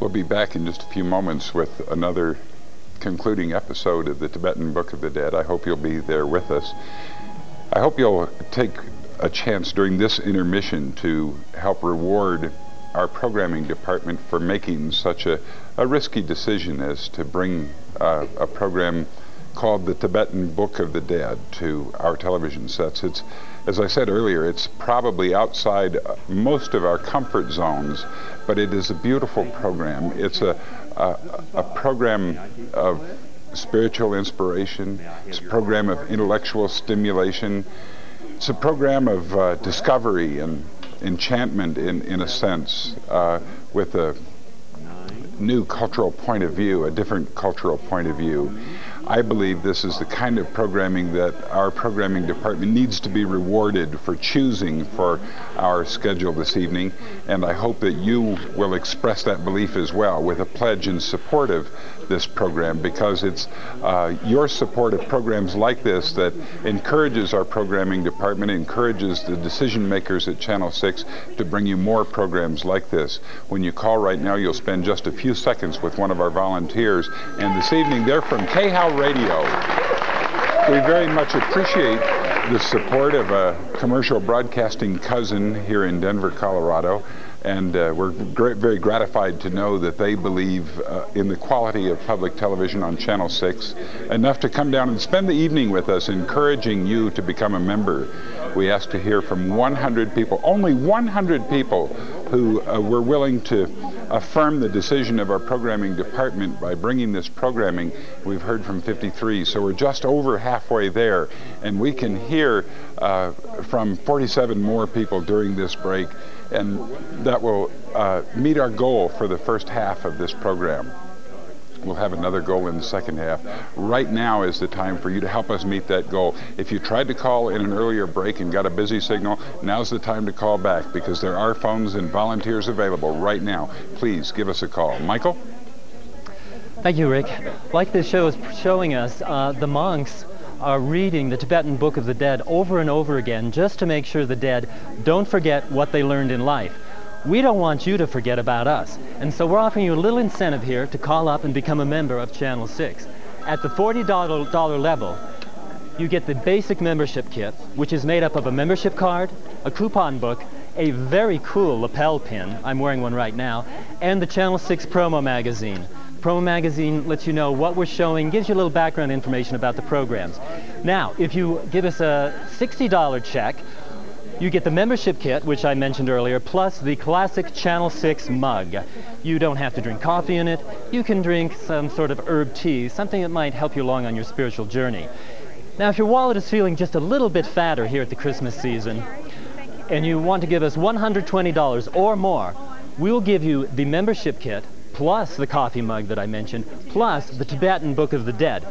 We'll be back in just a few moments with another concluding episode of the Tibetan Book of the Dead. I hope you'll be there with us. I hope you'll take a chance during this intermission to help reward our programming department for making such a risky decision as to bring a program called the Tibetan Book of the Dead to our television sets. It's, as I said earlier, it's probably outside most of our comfort zones, but it is a beautiful program. It's a program of spiritual inspiration. It's a program of intellectual stimulation. It's a program of discovery and enchantment in a sense, with a new cultural point of view, a different cultural point of view. I believe this is the kind of programming that our programming department needs to be rewarded for choosing for our schedule this evening, and I hope that you will express that belief as well with a pledge in support of this program, because it's your support of programs like this that encourages our programming department, encourages the decision makers at Channel 6 to bring you more programs like this. When you call right now, you'll spend just a few seconds with one of our volunteers, and this evening they're from KHOW Radio. We very much appreciate the support of a commercial broadcasting cousin here in Denver, Colorado, and we're very gratified to know that they believe in the quality of public television on Channel 6 enough to come down and spend the evening with us, encouraging you to become a member. We asked to hear from 100 people, only 100 people, who were willing to affirm the decision of our programming department by bringing this programming. We've heard from 53, so we're just over halfway there, and we can hear from 47 more people during this break, and that will meet our goal for the first half of this program. We'll have another goal in the second half. Right now is the time for you to help us meet that goal. If you tried to call in an earlier break and got a busy signal, now's the time to call back, because there are phones and volunteers available right now. Please give us a call. Michael? Thank you, Rick. Like this show is showing us, the monks are reading the Tibetan Book of the Dead over and over again just to make sure the dead don't forget what they learned in life. We don't want you to forget about us, and so we're offering you a little incentive here to call up and become a member of Channel 6. At the $40 level, you get the basic membership kit, which is made up of a membership card, a coupon book, a very cool lapel pin, I'm wearing one right now, and the Channel 6 promo magazine. Promo magazine lets you know what we're showing, gives you a little background information about the programs. Now, if you give us a $60 check, you get the membership kit, which I mentioned earlier, plus the classic Channel 6 mug. You don't have to drink coffee in it. You can drink some sort of herb tea, something that might help you along on your spiritual journey. Now, if your wallet is feeling just a little bit fatter here at the Christmas season, and you want to give us $120 or more, we will give you the membership kit, plus the coffee mug that I mentioned, plus the Tibetan Book of the Dead.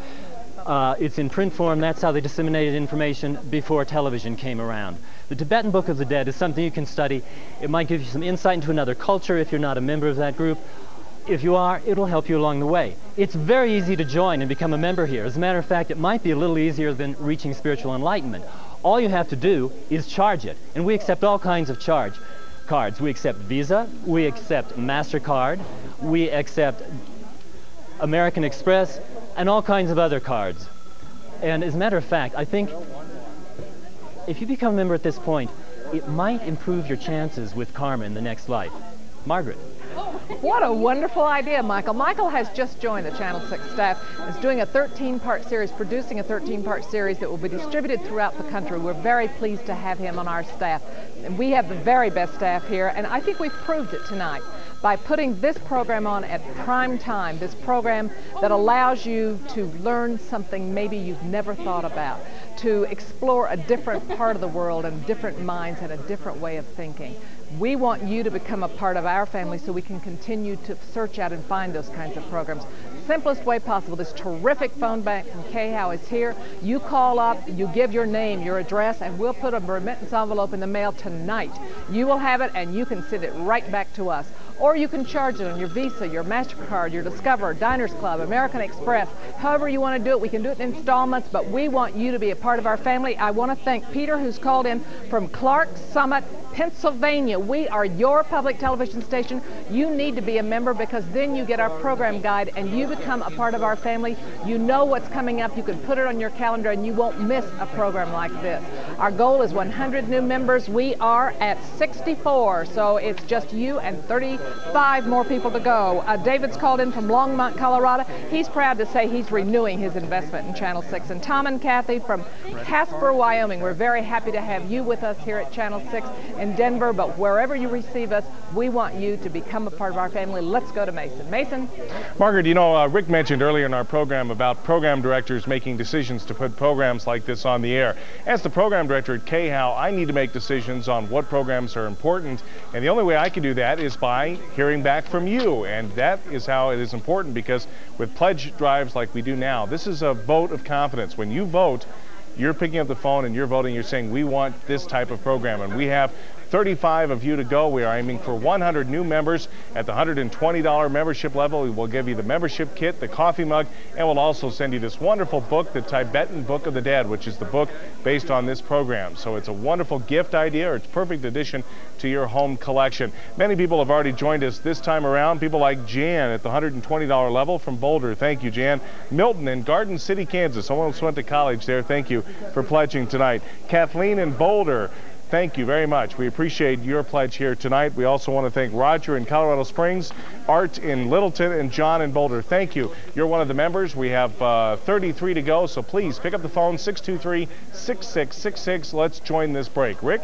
It's in print form. That's how they disseminated information before television came around. The Tibetan Book of the Dead is something you can study. It might give you some insight into another culture if you're not a member of that group. If you are, it'll help you along the way. It's very easy to join and become a member here. As a matter of fact, it might be a little easier than reaching spiritual enlightenment. All you have to do is charge it, and we accept all kinds of cards. We accept Visa, we accept MasterCard, we accept American Express, and all kinds of other cards. And as a matter of fact, I think if you become a member at this point, it might improve your chances with karma in the next life. Margaret. What a wonderful idea, Michael. Michael has just joined the Channel 6 staff and is doing a 13-part series, producing a 13-part series that will be distributed throughout the country. We're very pleased to have him on our staff. And we have the very best staff here, and I think we've proved it tonight by putting this program on at prime time, this program that allows you to learn something maybe you've never thought about, to explore a different part of the world and different minds and a different way of thinking. We want you to become a part of our family so we can continue to search out and find those kinds of programs. Simplest way possible. This terrific phone bank from KHOW is here. You call up, you give your name, your address, and we'll put a remittance envelope in the mail tonight. You will have it, and you can send it right back to us. Or you can charge it on your Visa, your MasterCard, your Discover, Diners Club, American Express. However you want to do it, we can do it in installments, but we want you to be a part of our family. I want to thank Peter, who's called in from Clark Summit, Pennsylvania. We are your public television station. You need to be a member because then you get our program guide and you become a part of our family. You know what's coming up. You can put it on your calendar and you won't miss a program like this. Our goal is 100 new members. We are at 64, so it's just you and 35 more people to go. David's called in from Longmont, Colorado. He's proud to say he's renewing his investment in Channel 6. And Tom and Kathy from Casper, Wyoming, we're very happy to have you with us here at Channel 6 in Denver, but wherever you receive us, we want you to become a part of our family. Let's go to Mason. Mason? Margaret, you know, Rick mentioned earlier in our program about program directors making decisions to put programs like this on the air. As the program director at KHOW, I need to make decisions on what programs are important, and the only way I can do that is by hearing back from you, and that is how it is important, because with pledge drives like we do now, this is a vote of confidence. When you vote, you're picking up the phone and you're voting, you're saying, we want this type of program, and we have 35 of you to go. We are aiming for 100 new members at the $120 membership level. We will give you the membership kit, the coffee mug, and we'll also send you this wonderful book, the Tibetan Book of the Dead, which is the book based on this program. So it's a wonderful gift idea, or it's a perfect addition to your home collection. Many people have already joined us this time around. People like Jan at the $120 level from Boulder. Thank you, Jan. Milton in Garden City, Kansas. Someone else went to college there. Thank you for pledging tonight. Kathleen in Boulder. Thank you very much. We appreciate your pledge here tonight. We also want to thank Roger in Colorado Springs, Art in Littleton, and John in Boulder. Thank you. You're one of the members. We have 33 to go, so please pick up the phone, 623-6666. Let's join this break. Rick?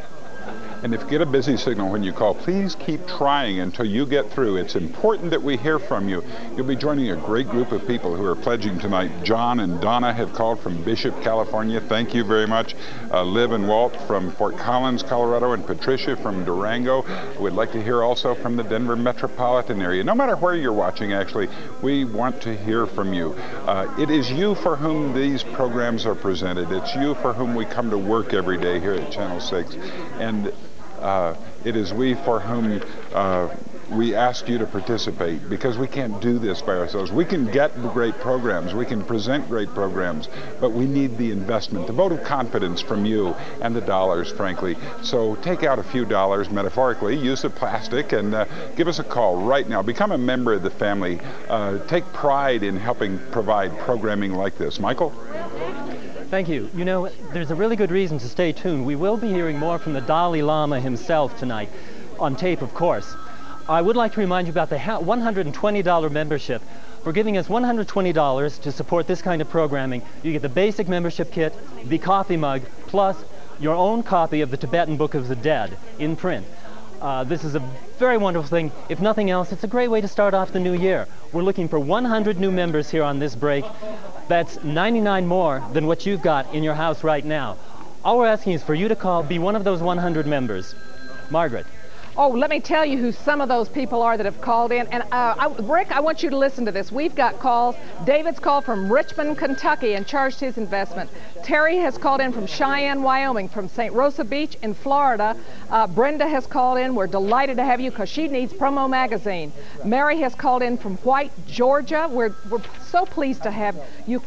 And if you get a busy signal when you call, please keep trying until you get through. It's important that we hear from you. You'll be joining a great group of people who are pledging tonight. John and Donna have called from Bishop, California. Thank you very much. Liv and Walt from Fort Collins, Colorado, and Patricia from Durango. We'd like to hear also from the Denver metropolitan area. No matter where you're watching, actually, we want to hear from you. It is you for whom these programs are presented. It's you for whom we come to work every day here at Channel 6. And it is we for whom we asked you to participate, because we can't do this by ourselves. We can get great programs, we can present great programs, but we need the investment, the vote of confidence from you, and the dollars, frankly. So take out a few dollars, metaphorically, use the plastic, and give us a call right now. Become a member of the family. Take pride in helping provide programming like this. Michael? Thank you. You know, there's a really good reason to stay tuned. We will be hearing more from the Dalai Lama himself tonight, on tape, of course. I would like to remind you about the $120 membership. For giving us $120 to support this kind of programming, you get the basic membership kit, the coffee mug, plus your own copy of the Tibetan Book of the Dead in print. This is a very wonderful thing. If nothing else, it's a great way to start off the new year. We're looking for 100 new members here on this break. That's 99 more than what you've got in your house right now. All we're asking is for you to call, be one of those 100 members. Margaret. Oh, let me tell you who some of those people are that have called in. And Rick, I want you to listen to this. We've got calls. David's called from Richmond, Kentucky, and charged his investment. Terry has called in from Cheyenne, Wyoming, from St. Rosa Beach in Florida. Brenda has called in. We're delighted to have you because she needs Promo Magazine. Mary has called in from White, Georgia. We're so pleased to have you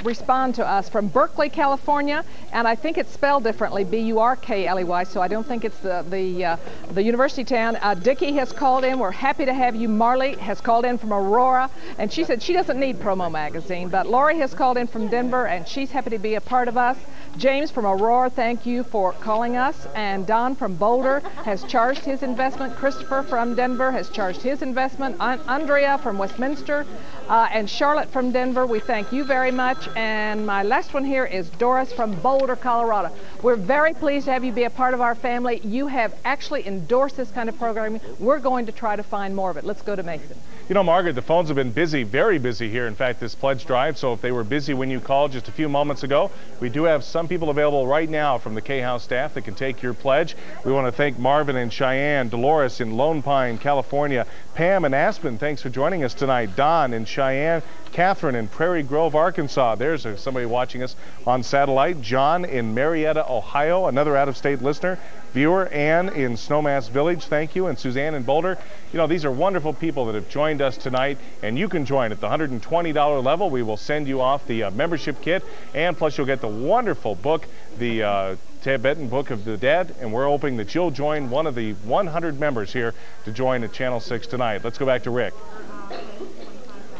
respond to us. From Berkeley, California, and I think it's spelled differently, B-U-R-K-L-E-Y, so I don't think it's the university town. Dickie has called in. We're happy to have you. Marley has called in from Aurora, and she said she doesn't need Promo Magazine, but Lori has called in from Denver, and she's happy to be a part of us. James from Aurora, thank you for calling us. And Don from Boulder has charged his investment. Christopher from Denver has charged his investment. Andrea from Westminster and Charlotte from Denver, we thank you very much. And my last one here is Doris from Boulder, Colorado. We're very pleased to have you be a part of our family. You have actually endorsed this kind of programming. We're going to try to find more of it. Let's go to Mason. You know, Margaret, the phones have been busy, very busy here, in fact, this pledge drive. So if they were busy when you called just a few moments ago, we do have some people available right now from the KHOW staff that can take your pledge. We want to thank Marvin in Cheyenne, Dolores in Lone Pine, California, Pam in Aspen, thanks for joining us tonight, Don in Cheyenne, Catherine in Prairie Grove, Arkansas. There's somebody watching us on satellite. John in Marietta, Ohio, another out-of-state listener. viewer. Ann in Snowmass Village, thank you, and Suzanne in Boulder. You know, these are wonderful people that have joined us tonight, and you can join at the $120 level. We will send you off the membership kit, and plus you'll get the wonderful book, the Tibetan Book of the Dead, and we're hoping that you'll join one of the 100 members here to join at Channel 6 tonight. Let's go back to Rick.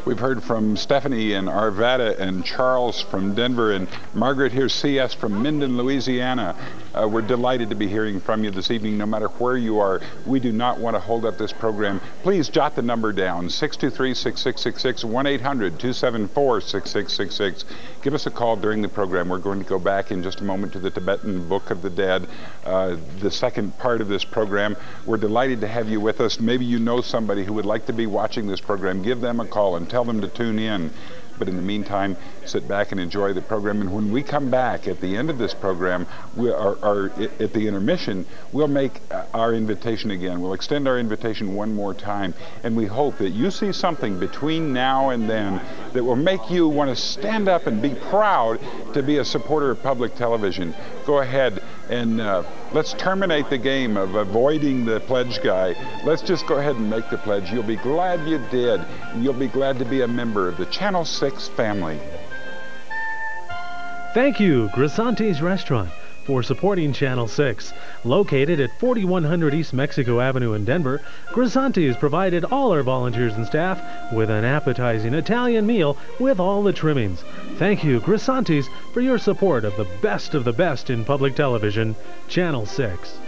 We've heard from Stephanie in Arvada and Charles from Denver, and Margaret here, CS from Minden, Louisiana. We're delighted to be hearing from you this evening, no matter where you are. We do not want to hold up this program. Please jot the number down, 623-6666, 1-800-274-6666. Give us a call during the program. We're going to go back in just a moment to the Tibetan Book of the Dead, the second part of this program. We're delighted to have you with us. Maybe you know somebody who would like to be watching this program. Give them a call and tell them to tune in. But in the meantime, sit back and enjoy the program. And when we come back at the end of this program, at the intermission, we'll make our invitation again. We'll extend our invitation one more time. And we hope that you see something between now and then that will make you want to stand up and be proud to be a supporter of public television. Go ahead and let's terminate the game of avoiding the pledge guy. Let's just go ahead and make the pledge. You'll be glad you did. And you'll be glad to be a member of the Channel 6 family. Thank you, Grisanti's Restaurant, for supporting Channel 6. Located at 4100 East Mexico Avenue in Denver, Grisanti's provided all our volunteers and staff with an appetizing Italian meal with all the trimmings. Thank you, Grisanti's, for your support of the best in public television, Channel 6.